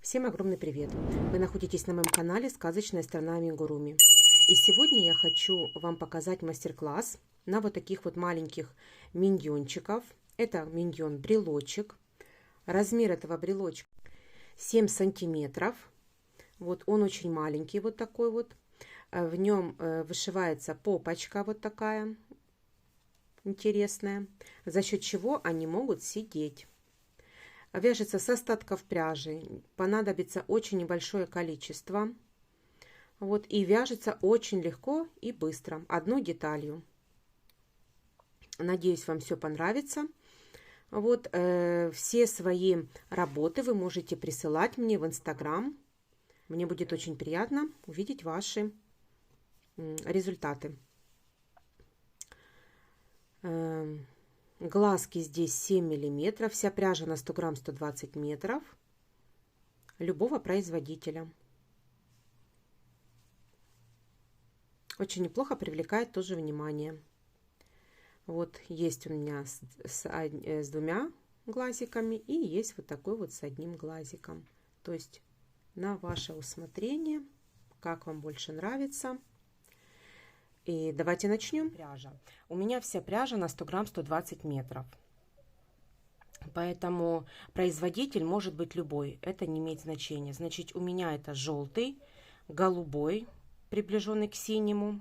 Всем огромный привет! Вы находитесь на моем канале «Сказочная страна амигуруми». И сегодня я хочу вам показать мастер-класс на вот таких вот маленьких миньончиков. Это миньон-брелочек. Размер этого брелочка 7 сантиметров. Вот он очень маленький, вот такой вот. В нем вышивается попочка вот такая интересная, за счет чего они могут сидеть. Вяжется с остатков пряжи, понадобится очень небольшое количество. Вот, и вяжется очень легко и быстро, одной деталью. Надеюсь, вам все понравится. Вот, все свои работы вы можете присылать мне в Инстаграм. Мне будет очень приятно увидеть ваши результаты. Глазки здесь 7 миллиметров. Вся пряжа на 100 грамм 120 метров. Любого производителя. Очень неплохо привлекает тоже внимание. Вот есть у меня с двумя глазиками и есть вот такой вот с одним глазиком. То есть на ваше усмотрение, как вам больше нравится. И давайте начнем. Пряжа. У меня вся пряжа на 100 грамм 120 метров. Поэтому производитель может быть любой. Это не имеет значения. Значит, у меня это желтый, голубой, приближенный к синему,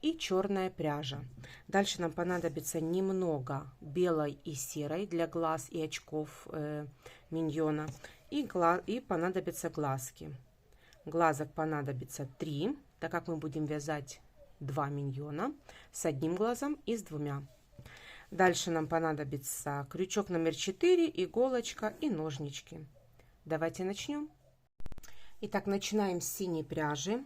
и черная пряжа. Дальше нам понадобится немного белой и серой для глаз и очков миньона. И понадобятся глазки. Глазок понадобится 3, так как мы будем вязать 2 миньона с одним глазом и с двумя. Дальше нам понадобится крючок номер 4, иголочка и ножнички. Давайте начнем. Итак, начинаем с синей пряжи.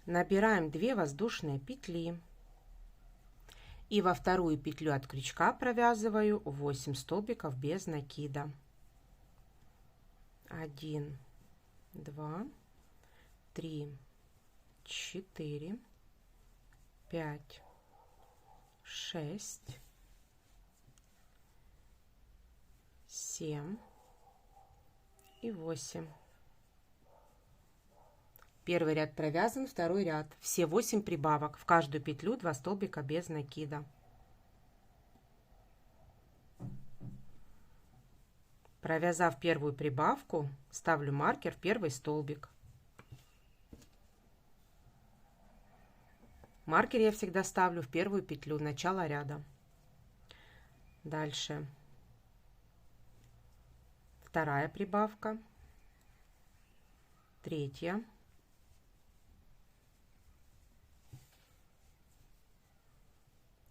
Набираем 2 воздушные петли. И во вторую петлю от крючка провязываю 8 столбиков без накида. 1, 2, 3, 4, 5, 6, 7 и 8. Первый ряд провязан, второй ряд. Все 8 прибавок. В каждую петлю 2 столбика без накида. Провязав первую прибавку, ставлю маркер в первый столбик. Маркер я всегда ставлю в первую петлю начала ряда. Дальше вторая прибавка, третья,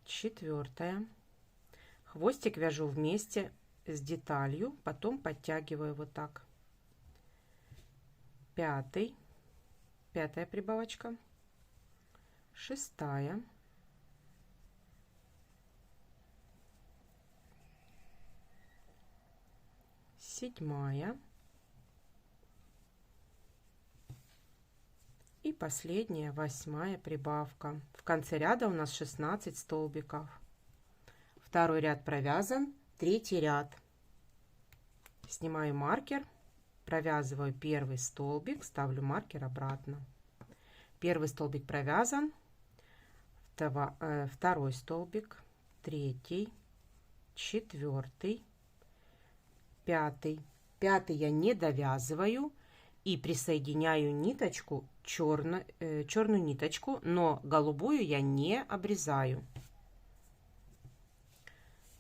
четвертая. Хвостик вяжу вместе с деталью, потом подтягиваю вот так. Пятая прибавочка. Шестая, седьмая и последняя, 8-я прибавка. В конце ряда у нас 16 столбиков. Второй ряд провязан, третий ряд. Снимаю маркер, провязываю первый столбик, ставлю маркер обратно. Первый столбик провязан. Второй столбик, третий, четвертый, пятый. Пятый я не довязываю и присоединяю ниточку, черную ниточку, но голубую я не обрезаю.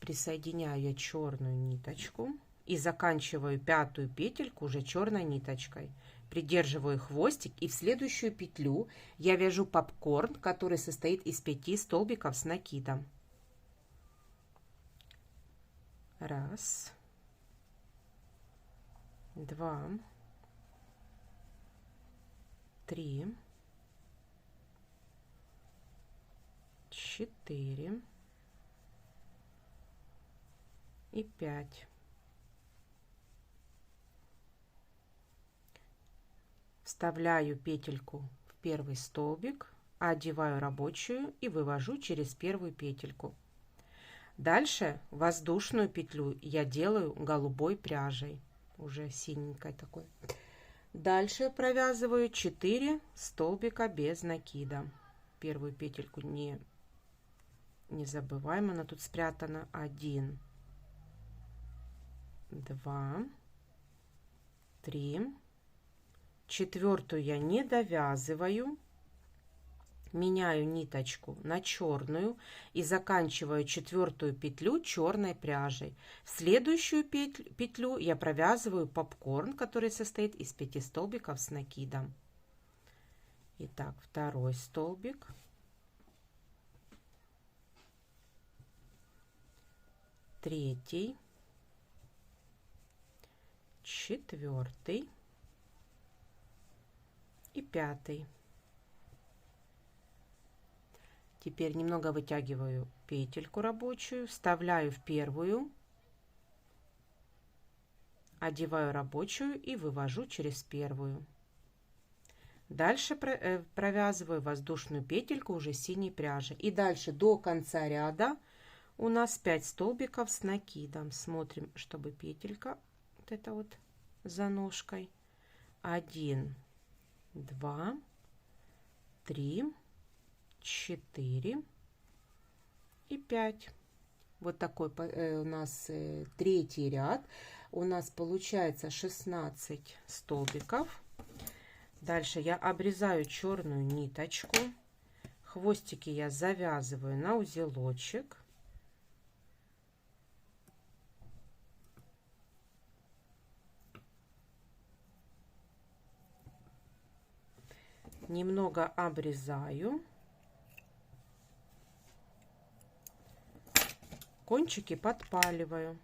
Присоединяю я черную ниточку и заканчиваю пятую петельку уже черной ниточкой. Придерживаю хвостик, и в следующую петлю я вяжу попкорн, который состоит из 5 столбиков с накидом. 1, 2, 3, 4 и 5. Вставляю петельку в первый столбик, одеваю рабочую и вывожу через первую петельку. Дальше воздушную петлю я делаю голубой пряжей. уже синенькой такой. Дальше провязываю 4 столбика без накида. Первую петельку не забываем, она тут спрятана. 1, 2, 3. Четвертую я не довязываю. Меняю ниточку на черную и заканчиваю четвертую петлю черной пряжей. В следующую петлю я провязываю попкорн, который состоит из 5 столбиков с накидом. Итак, второй столбик, третий, четвертый и пятый. Теперь немного вытягиваю петельку рабочую, вставляю в первую, одеваю рабочую и вывожу через первую. Дальше провязываю воздушную петельку уже синей пряжи. И дальше до конца ряда у нас 5 столбиков с накидом. Смотрим, чтобы петелька вот эта вот за ножкой. 1, 2, 3, 4 и 5. Вот такой у нас третий ряд. У нас получается 16 столбиков. Дальше я обрезаю черную ниточку. Хвостики я завязываю на узелочек. Немного обрезаю. Кончики подпаливаю.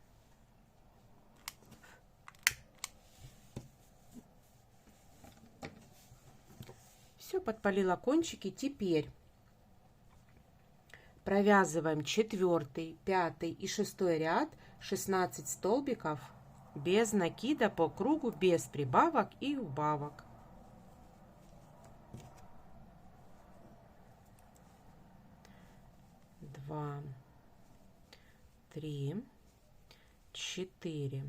Все, подпалила кончики. Теперь провязываем 4, 5 и 6 ряд, 16 столбиков без накида по кругу, без прибавок и убавок. Два, 3, 4,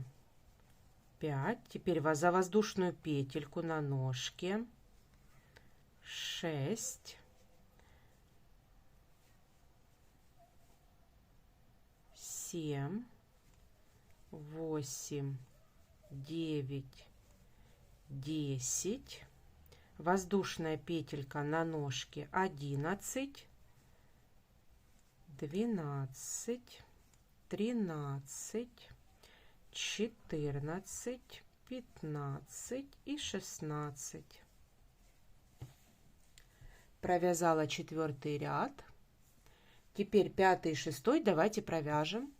5. Теперь за воздушную петельку на ножке 6, 7, 8, 9, 10. Воздушная петелька на ножке 11, 12, 13, 14, 15 и 16. Провязала 4 ряд. Теперь 5 и 6 давайте провяжем.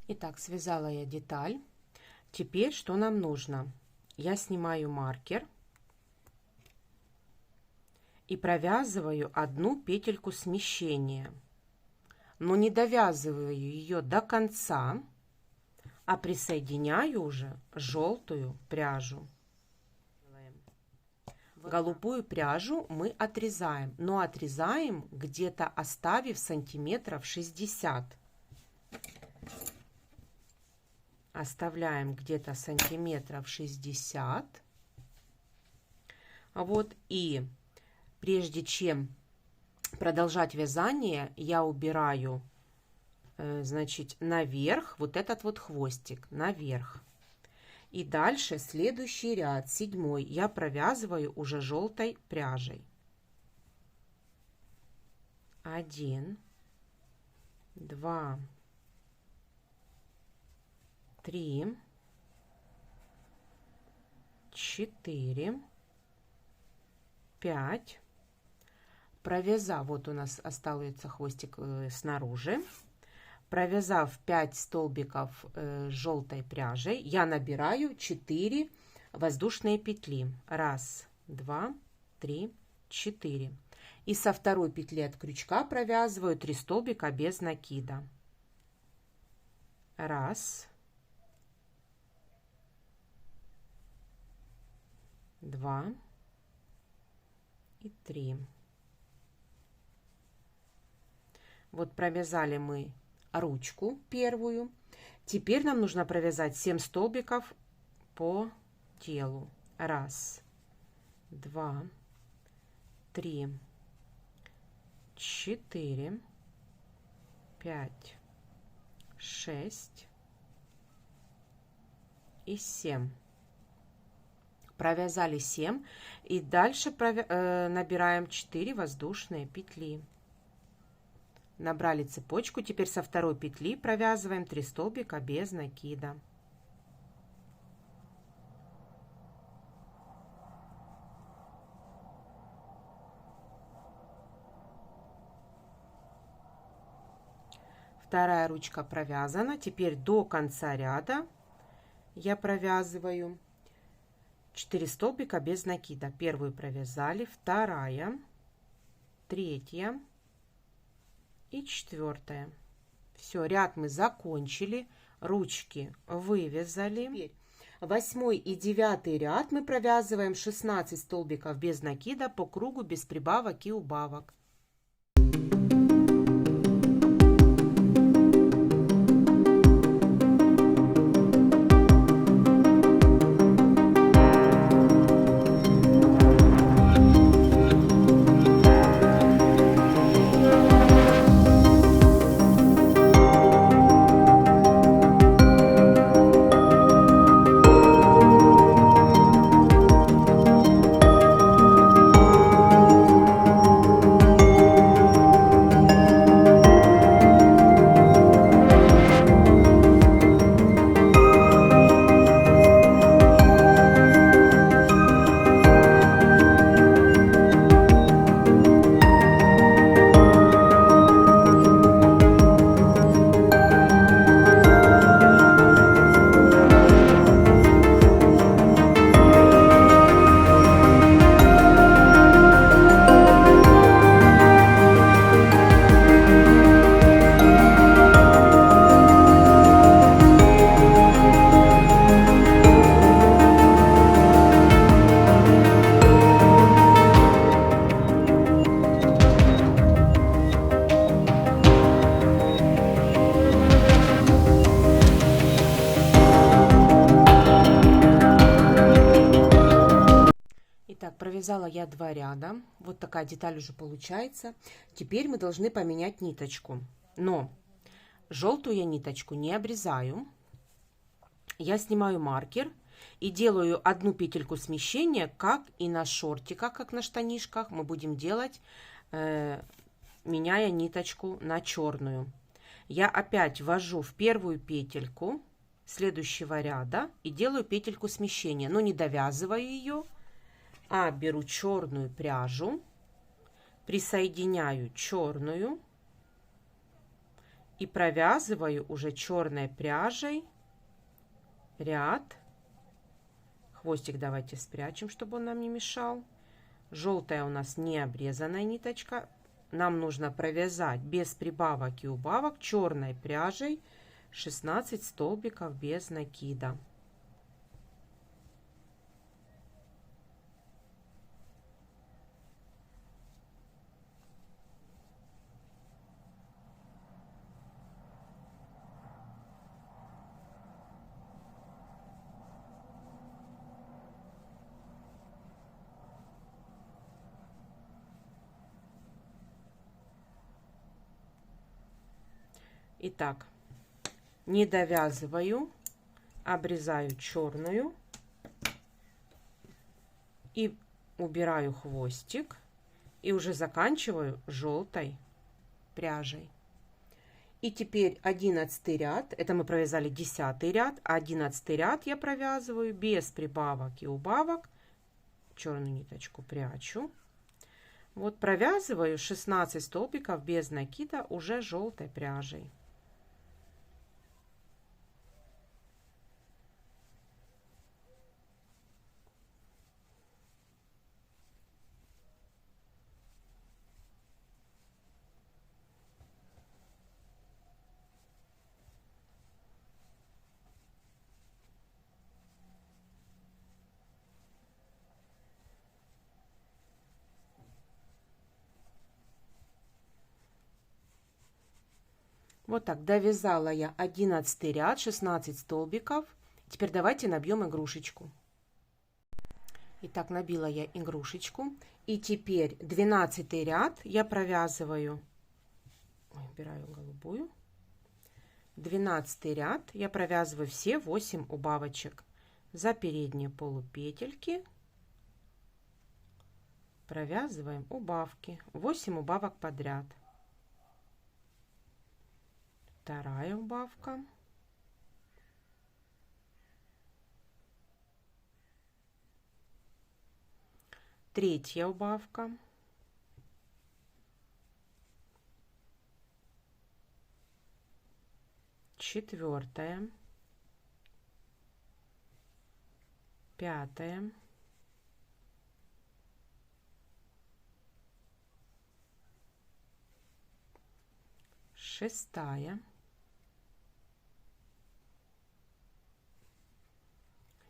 Итак, связала я деталь. Теперь что нам нужно? Я снимаю маркер и провязываю одну петельку смещения, но не довязываю ее до конца, а присоединяю уже желтую пряжу. Голубую пряжу мы отрезаем, но отрезаем где-то оставив сантиметров 60. Оставляем где-то сантиметров 60. Вот, и прежде чем продолжать вязание, я убираю, значит, наверх вот этот вот хвостик, наверх. И дальше следующий ряд, 7-й, я провязываю уже желтой пряжей. 1, 2, 3, 4, 5. Провязав, вот у нас остается хвостик снаружи. Провязав 5 столбиков желтой пряжей, я набираю 4 воздушные петли. 1, 2, 3, 4. И со второй петли от крючка провязываю 3 столбика без накида. 1, 2 и 3. Вот провязали мы ручку первую. Теперь нам нужно провязать 7 столбиков по телу. 1, 2, 3, 4, 5, 6 и 7. Провязали 7 и дальше набираем 4 воздушные петли. Набрали цепочку, теперь со второй петли провязываем 3 столбика без накида. Вторая ручка провязана. Теперь до конца ряда я провязываю 4 столбика без накида. Первую провязали, вторая, третья и 4. Все, ряд мы закончили, ручки вывязали. Теперь 8 и 9 ряд мы провязываем 16 столбиков без накида по кругу без прибавок и убавок. Итак, провязала я 2 ряда. Вот такая деталь уже получается. Теперь мы должны поменять ниточку. Но желтую я ниточку не обрезаю. Я снимаю маркер и делаю одну петельку смещения, как и на шортиках, как на штанишках. Мы будем делать, меняя ниточку на черную. Я опять ввожу в первую петельку следующего ряда и делаю петельку смещения, но не довязываю ее, а беру черную пряжу, присоединяю черную и провязываю уже черной пряжей ряд. Хвостик давайте спрячем, чтобы он нам не мешал. Желтая у нас не обрезанная ниточка. Нам нужно провязать без прибавок и убавок черной пряжей 16 столбиков без накида. Итак, не довязываю, обрезаю черную и убираю хвостик. И уже заканчиваю желтой пряжей. И теперь 11 ряд, это мы провязали 10 ряд, а 11 ряд я провязываю без прибавок и убавок. Черную ниточку прячу. Вот провязываю 16 столбиков без накида уже желтой пряжей. Вот так, довязала я 11 ряд, 16 столбиков. Теперь давайте набьем игрушечку. Итак, набила я игрушечку. И теперь 12 ряд я провязываю. Убираю голубую. 12 ряд я провязываю все 8 убавочек. За передние полупетельки провязываем убавки. 8 убавок подряд. Вторая убавка. Третья убавка. Четвертая. Пятая. Шестая.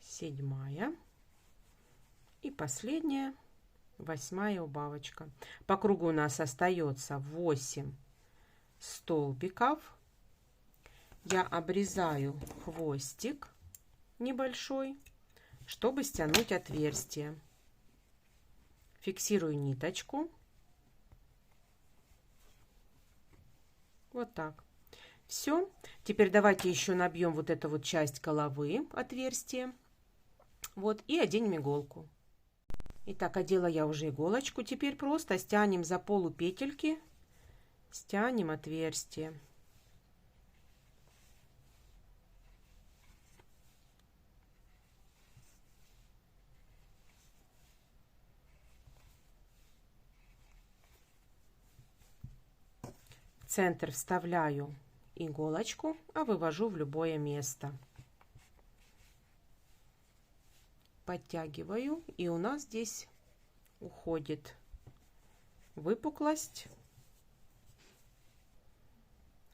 Седьмая. И последняя, 8-я убавочка. По кругу у нас остается 8 столбиков. Я обрезаю хвостик небольшой, чтобы стянуть отверстие. Фиксирую ниточку. Вот так. Все. Теперь давайте еще набьем вот эту вот часть головы, отверстие. Вот, и оденем иголку. Итак, одела я уже иголочку. Теперь просто стянем за полупетельки, стянем отверстие. В центр вставляю иголочку, а вывожу в любое место. Подтягиваю, и у нас здесь уходит выпуклость.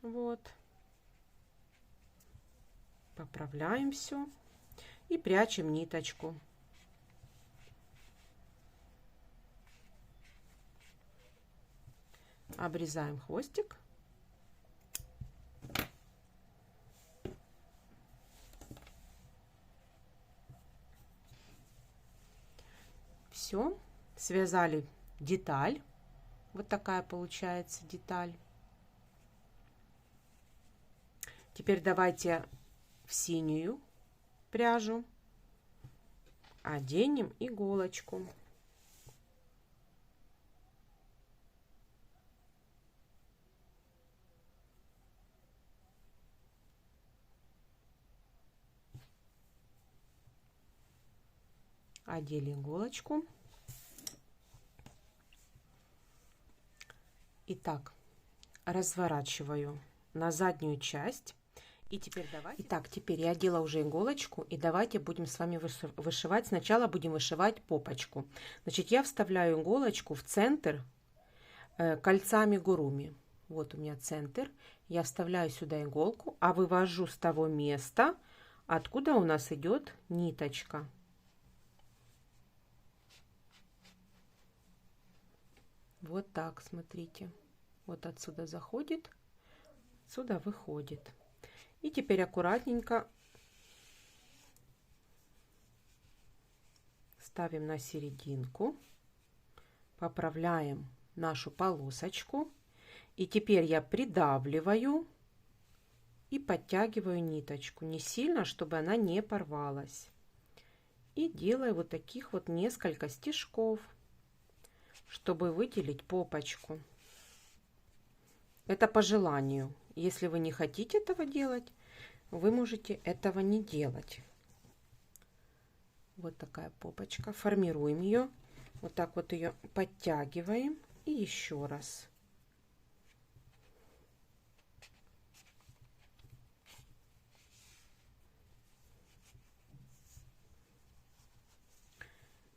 Вот. Поправляем все и прячем ниточку. Обрезаем хвостик. Все, связали деталь. Вот такая получается деталь. Теперь давайте в синюю пряжу оденем иголочку. Одели иголочку. Итак, разворачиваю на заднюю часть. И теперь давайте. Итак, теперь я одела уже иголочку, и давайте будем с вами вышивать. Сначала будем вышивать попочку. Значит, я вставляю иголочку в центр кольца амигуруми. Вот у меня центр. Я вставляю сюда иголку, а вывожу с того места, откуда у нас идет ниточка. Вот так, смотрите. Вот отсюда заходит, отсюда выходит. И теперь аккуратненько ставим на серединку, поправляем нашу полосочку. И теперь я придавливаю и подтягиваю ниточку. Не сильно, чтобы она не порвалась. И делаю вот таких вот несколько стежков, чтобы выделить попочку. Это по желанию. Если вы не хотите этого делать, вы можете этого не делать. Вот такая попочка. Формируем ее. Вот так вот ее подтягиваем. И еще раз.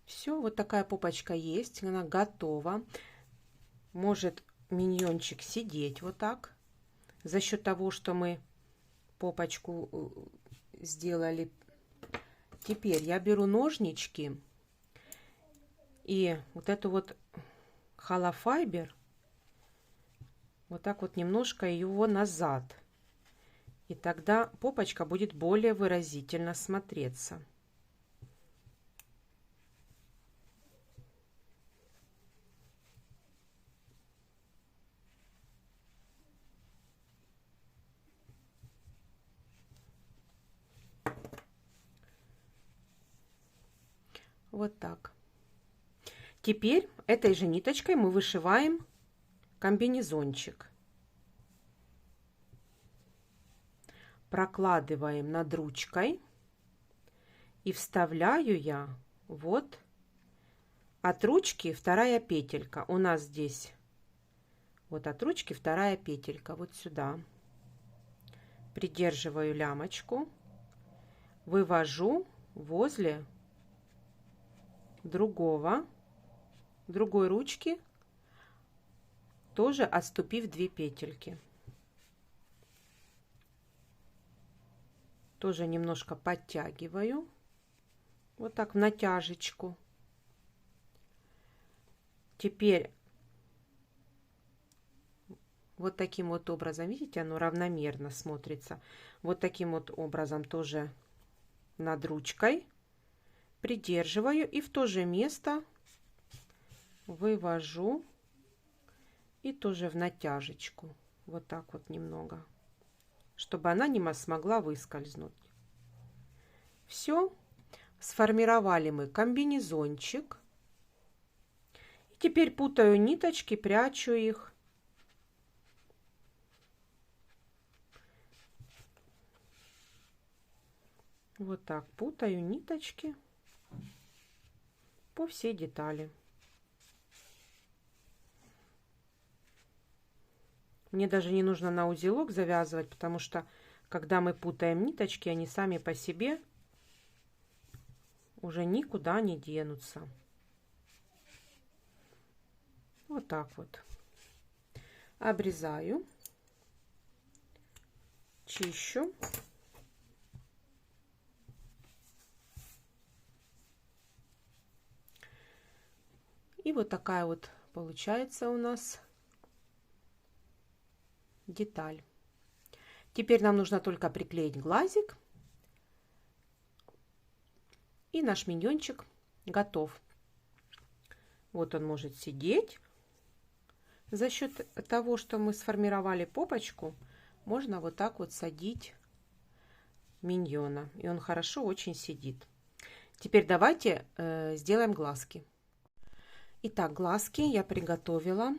Все, вот такая попочка есть. Она готова. Может миньончик сидеть вот так. За счет того, что мы попочку сделали. Теперь я беру ножнички и вот эту вот холофайбер, вот так вот немножко его назад. И тогда попочка будет более выразительно смотреться. Вот так. Теперь этой же ниточкой мы вышиваем комбинезончик. Прокладываем над ручкой и вставляю я вот от ручки вторая петелька. У нас здесь вот от ручки вторая петелька вот сюда. Придерживаю лямочку, вывожу возле другой ручки, тоже отступив 2 петельки. Тоже немножко подтягиваю, вот так в натяжечку. Теперь вот таким вот образом, видите, оно равномерно смотрится. Вот таким вот образом тоже над ручкой придерживаю и в то же место вывожу и тоже в натяжечку. Вот так вот немного, чтобы она не смогла выскользнуть. Все, сформировали мы комбинезончик. И теперь путаю ниточки, прячу их. Вот так путаю ниточки по всей детали. Мне даже не нужно на узелок завязывать, потому что когда мы путаем ниточки, они сами по себе уже никуда не денутся. Вот так вот. Обрезаю, чищу. И вот такая вот получается у нас деталь. Теперь нам нужно только приклеить глазик. И наш миньончик готов. Вот он может сидеть. За счет того, что мы сформировали попочку, можно вот так вот садить миньона. И он хорошо очень сидит. Теперь давайте сделаем глазки. Итак, глазки я приготовила.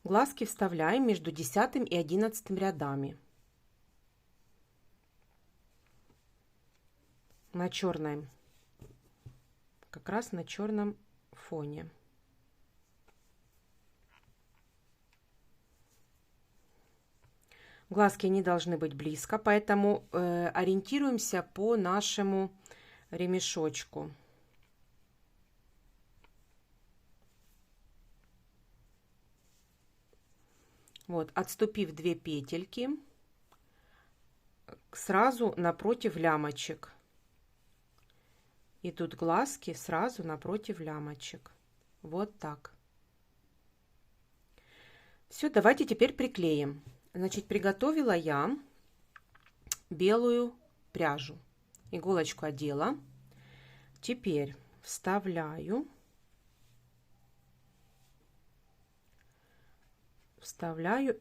Глазки вставляем между 10 и 11 рядами. На черном, как раз на черном фоне. Глазки не должны быть близко, поэтому ориентируемся по нашему ремешочку. Вот, отступив 2 петельки, сразу напротив лямочек. И тут глазки сразу напротив лямочек. Вот так. Все, давайте теперь приклеим. Значит, приготовила я белую пряжу. Иголочку одела. Теперь вставляю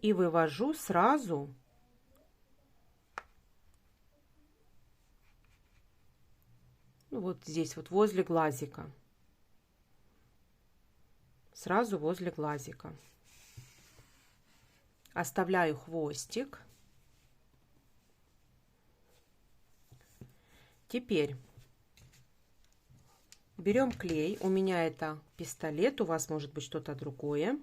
и вывожу сразу Ну, вот здесь вот возле глазика. Сразу возле глазика. Оставляю хвостик. Теперь берем клей. У меня это пистолет, у вас может быть что-то другое.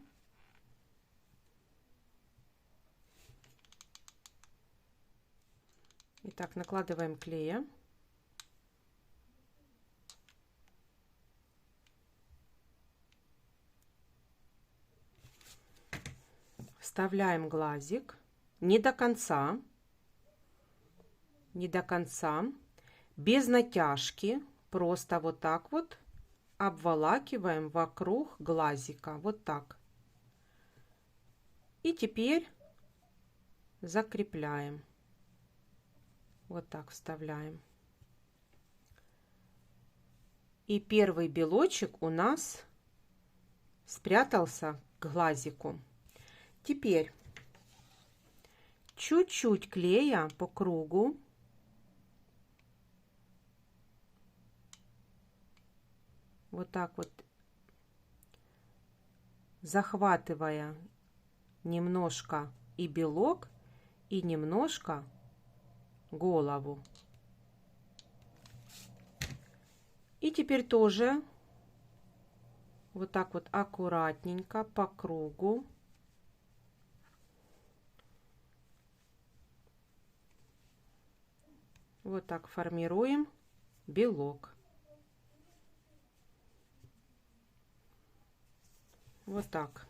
Итак, накладываем клея. Вставляем глазик не до конца, без натяжки, просто вот так вот обволакиваем вокруг глазика, вот так. И теперь закрепляем, вот так вставляем. И первый белочек у нас спрятался к глазику. Теперь чуть-чуть клея по кругу. Вот так вот, захватывая немножко и белок, и немножко голову. И теперь тоже вот так вот аккуратненько по кругу. Вот так формируем белок. Вот так.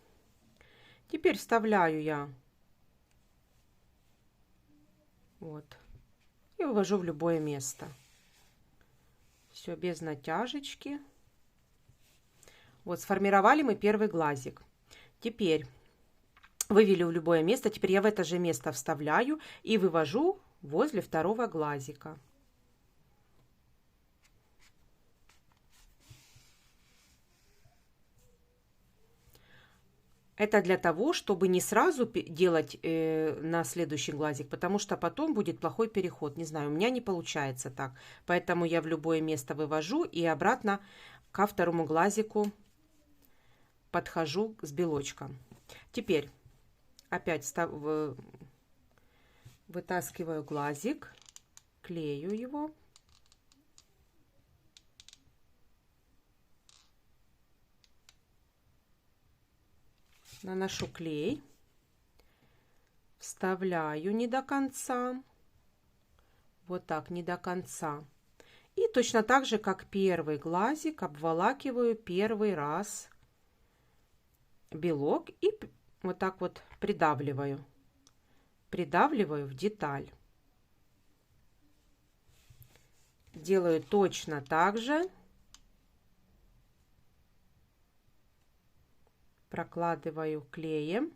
Теперь вставляю я вот и вывожу в любое место. Все без натяжечки. Вот сформировали мы первый глазик. Теперь вывели в любое место. Теперь я в это же место вставляю и вывожу возле второго глазика. Это для того, чтобы не сразу делать на следующий глазик, потому что потом будет плохой переход. Не знаю, у меня не получается так. Поэтому я в любое место вывожу и обратно ко второму глазику подхожу с белочком. Теперь опять вытаскиваю глазик, клею его. Наношу клей, вставляю не до конца, вот так, не до конца. И точно так же, как первый глазик, обволакиваю первый раз белок и вот так вот придавливаю в деталь. Делаю точно так же. Прокладываю клеем.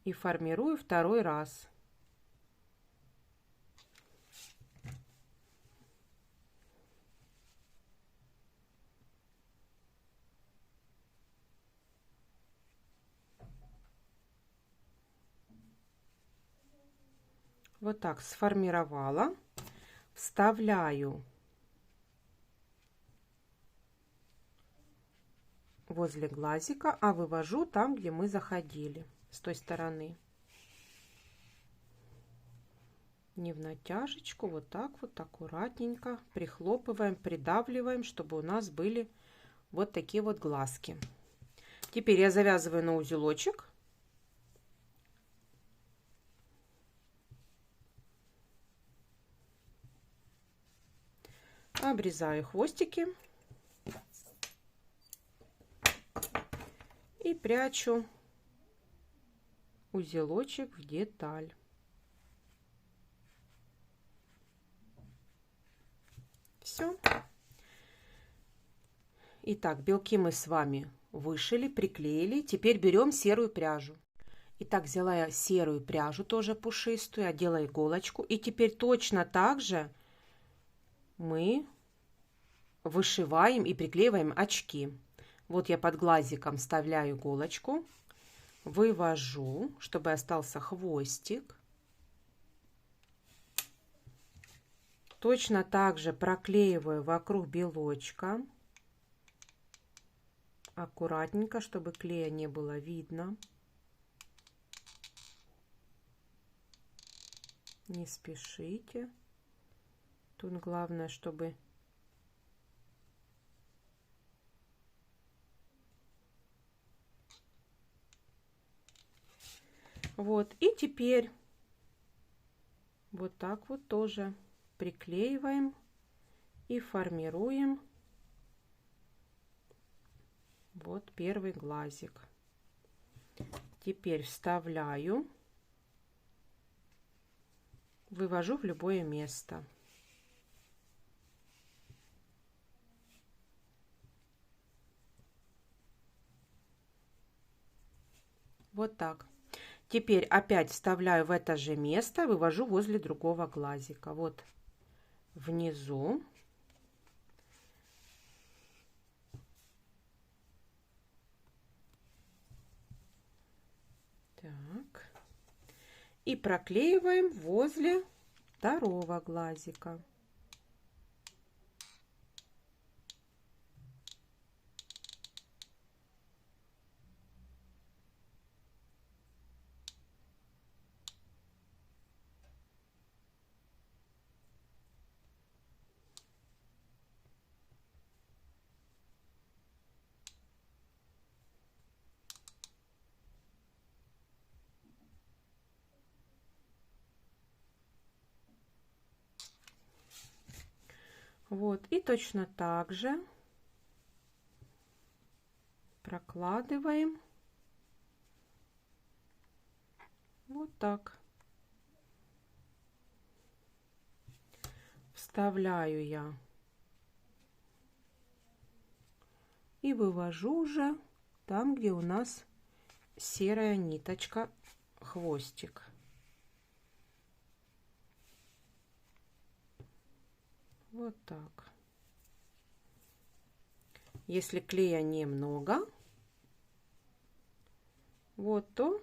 И формирую второй раз. Вот так сформировала. Вставляю возле глазика, а вывожу там, где мы заходили, с той стороны. Не в натяжечку, вот так вот аккуратненько прихлопываем, придавливаем, чтобы у нас были вот такие вот глазки. Теперь я завязываю на узелочек. Обрезаю хвостики. И прячу узелочек в деталь. Все. Итак, белки мы с вами вышили, приклеили. Теперь берем серую пряжу. Итак, взяла я серую пряжу, тоже пушистую, одела иголочку. И теперь точно так же мы вышиваем и приклеиваем очки. Вот я под глазиком вставляю иголочку, вывожу, чтобы остался хвостик. Точно так же проклеиваю вокруг белочка. Аккуратненько, чтобы клея не было видно. Не спешите. Тут главное, чтобы вот. И теперь вот так вот тоже приклеиваем и формируем вот первый глазик. Теперь вставляю, вывожу в любое место. Вот так. Теперь опять вставляю в это же место, вывожу возле другого глазика. Вот внизу. Так. И проклеиваем возле второго глазика. Вот, и точно так же прокладываем вот так. Вставляю я и вывожу уже там, где у нас серая ниточка, хвостик. Вот так. Если клея немного, вот, то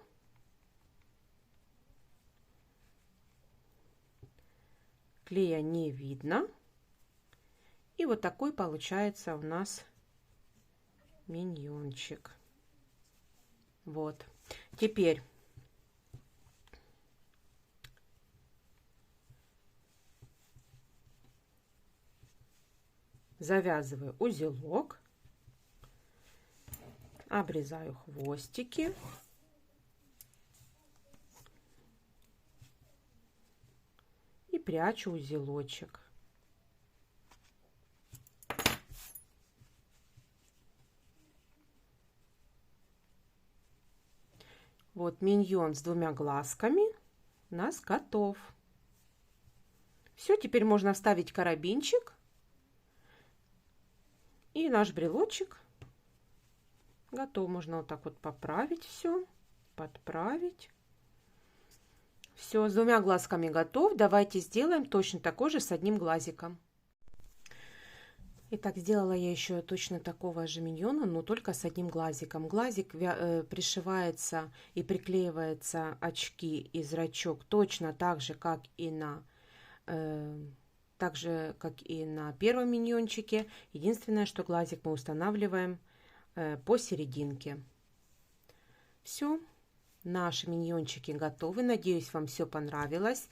клея не видно. И вот такой получается у нас миньончик. Вот. Теперь завязываю узелок, обрезаю хвостики и прячу узелочек. Вот миньон с двумя глазками у нас готов. Все, теперь можно вставить карабинчик. И наш брелочек готов. Можно вот так вот поправить все, подправить. Все, с двумя глазками готов. Давайте сделаем точно такой же с одним глазиком. Итак, сделала я еще точно такого же миньона, но только с одним глазиком. Глазик пришивается и приклеивается очки и зрачок точно так же, как и на первом миньончике. Единственное, что глазик мы устанавливаем посерединке. Все, наши миньончики готовы. Надеюсь, вам все понравилось.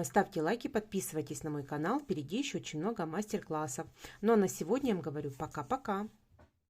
Ставьте лайки, подписывайтесь на мой канал. Впереди еще очень много мастер-классов. Ну а на сегодня я вам говорю пока-пока.